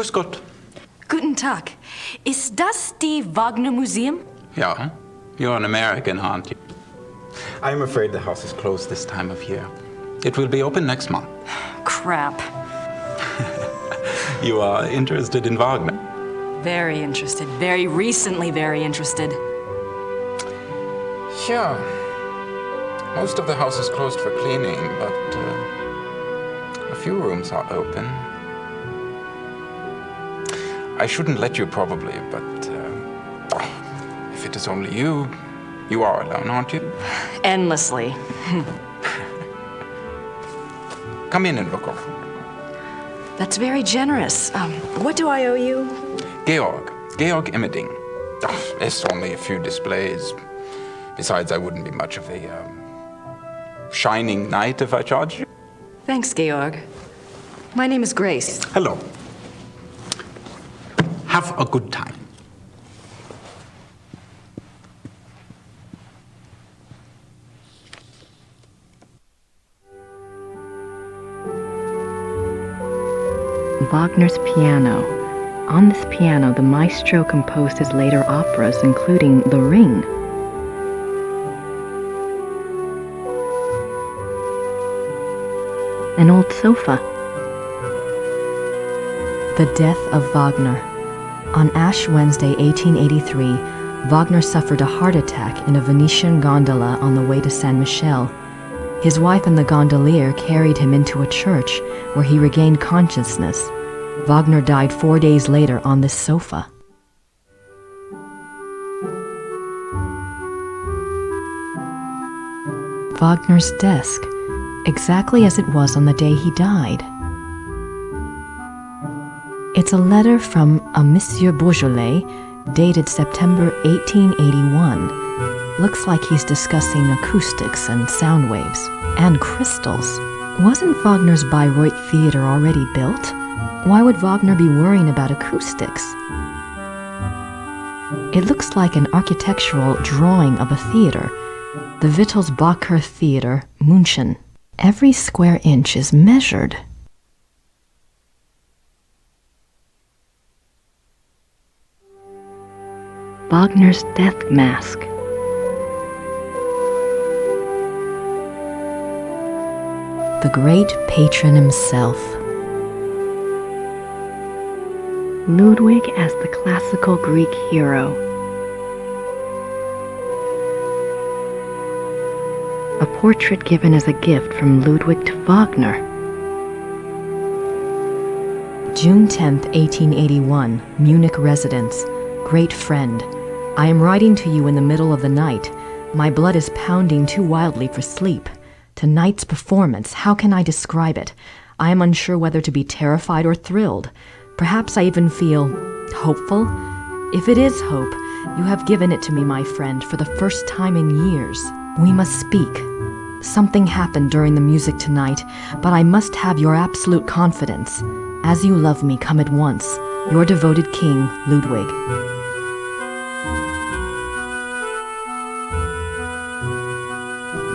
Grüß Gott. Guten Tag. Ist das die Wagner Museum? Yeah, you're an American, aren't you? I'm afraid the house is closed this time of year. It will be open next month. Crap. You are interested in Wagner? Very interested. Very recently very interested. Yeah. Most of the house is closed for cleaning, but a few rooms are open. I shouldn't let you probably, but if it is only you, you are alone, aren't you? Endlessly. Come in and look around. That's very generous. What do I owe you? Georg Immerding. It's only a few displays. Besides, I wouldn't be much of a shining knight if I charged you. Thanks, Georg. My name is Grace. Hello. Have a good time. Wagner's piano. On this piano, the maestro composed his later operas, including The Ring. An old sofa. The death of Wagner. On Ash Wednesday, 1883, Wagner suffered a heart attack in a Venetian gondola on the way to San Michele. His wife and the gondolier carried him into a church, where he regained consciousness. Wagner died 4 days later on this sofa. Wagner's desk, exactly as it was on the day he died. It's a letter from a Monsieur Beaujolais, dated September 1881. Looks like he's discussing acoustics and sound waves, and crystals. Wasn't Wagner's Bayreuth theater already built? Why would Wagner be worrying about acoustics? It looks like an architectural drawing of a theater, the Wittelsbacher Theater, München. Every square inch is measured. Wagner's death mask. The great patron himself. Ludwig as the classical Greek hero. A portrait given as a gift from Ludwig to Wagner. June 10th, 1881, Munich residence. Great friend. I am writing to you in the middle of the night. My blood is pounding too wildly for sleep. Tonight's performance, how can I describe it? I am unsure whether to be terrified or thrilled. Perhaps I even feel hopeful. If it is hope, you have given it to me, my friend, for the first time in years. We must speak. Something happened during the music tonight, but I must have your absolute confidence. As you love me, come at once. Your devoted king, Ludwig.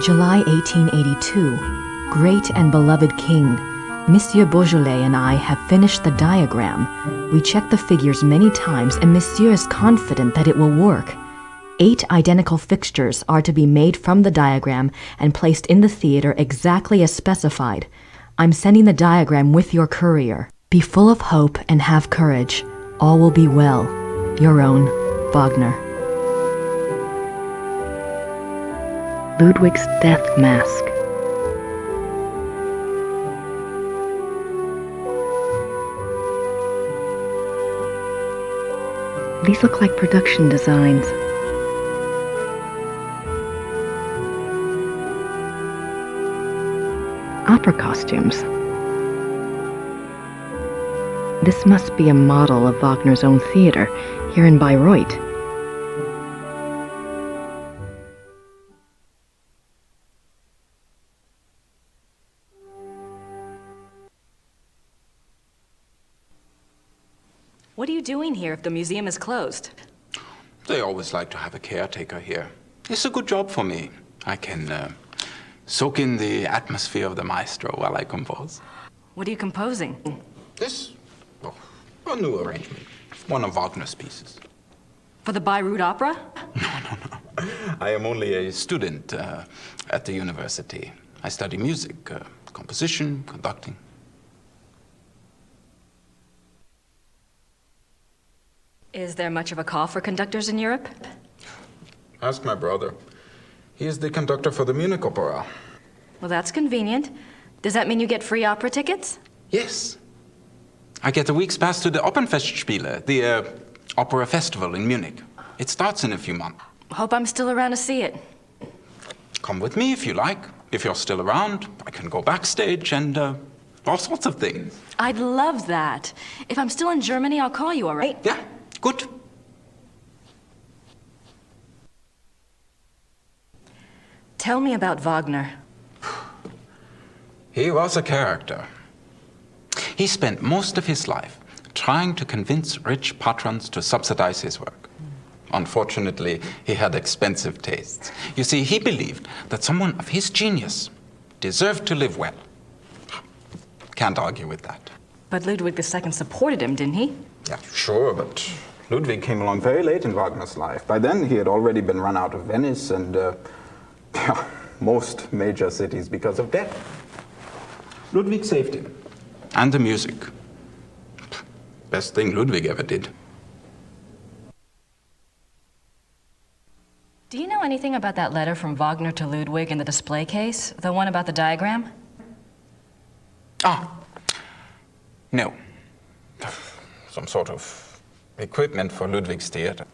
July 1882. Great and beloved king, Monsieur Beaujolais and I have finished the diagram. We checked the figures many times and Monsieur is confident that it will work. 8 identical fixtures are to be made from the diagram and placed in the theater exactly as specified. I'm sending the diagram with your courier. Be full of hope and have courage. All will be well. Your own, Wagner. Ludwig's death mask. These look like production designs. Opera costumes. This must be a model of Wagner's own theater, here in Bayreuth. What are you doing here if the museum is closed? They always like to have a caretaker here. It's a good job for me. I can soak in the atmosphere of the maestro while I compose. What are you composing? This? Oh, A new arrangement. One of Wagner's pieces. For the Bayreuth Opera? No. I am only a student at the university. I study music, composition, conducting. Is there much of a call for conductors in Europe? Ask my brother. He is the conductor for the Munich Opera. Well, that's convenient. Does that mean you get free opera tickets? Yes. I get a week's pass to the Opernfestspiele, the opera festival in Munich. It starts in a few months. Hope I'm still around to see it. Come with me if you like. If you're still around, I can go backstage and all sorts of things. I'd love that. If I'm still in Germany, I'll call you, all right? Yeah, good. Tell me about Wagner. He was a character. He spent most of his life trying to convince rich patrons to subsidize his work. Unfortunately, he had expensive tastes. You see, he believed that someone of his genius deserved to live well. Can't argue with that. But Ludwig II supported him, didn't he? Yeah, sure, but Ludwig came along very late in Wagner's life. By then, he had already been run out of Venice and most major cities because of debt. Ludwig saved him. And the music. Best thing Ludwig ever did. Do you know anything about that letter from Wagner to Ludwig in the display case? The one about the diagram? Ah, no. Some sort of equipment for Ludwig's theater.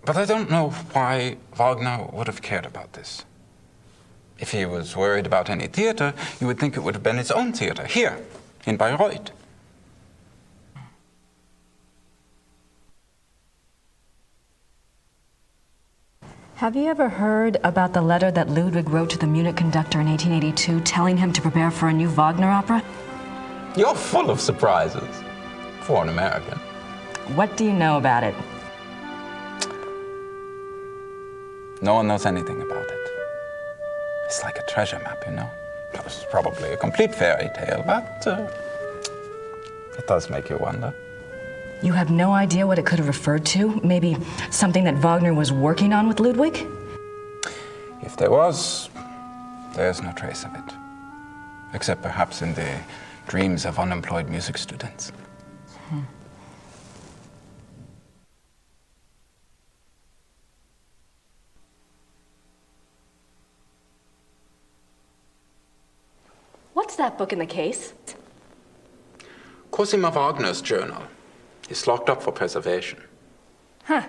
But I don't know why Wagner would have cared about this. If he was worried about any theater, you would think it would have been his own theater, here, in Bayreuth. Have you ever heard about the letter that Ludwig wrote to the Munich conductor in 1882 telling him to prepare for a new Wagner opera? You're full of surprises, for an American. What do you know about it? No one knows anything about it. It's like a treasure map, you know? It's probably a complete fairy tale, but it does make you wonder. You have no idea what it could have referred to? Maybe something that Wagner was working on with Ludwig? If there was, there's no trace of it. Except perhaps in the dreams of unemployed music students. What's that book in the case? Cosima Wagner's journal is locked up for preservation. Huh.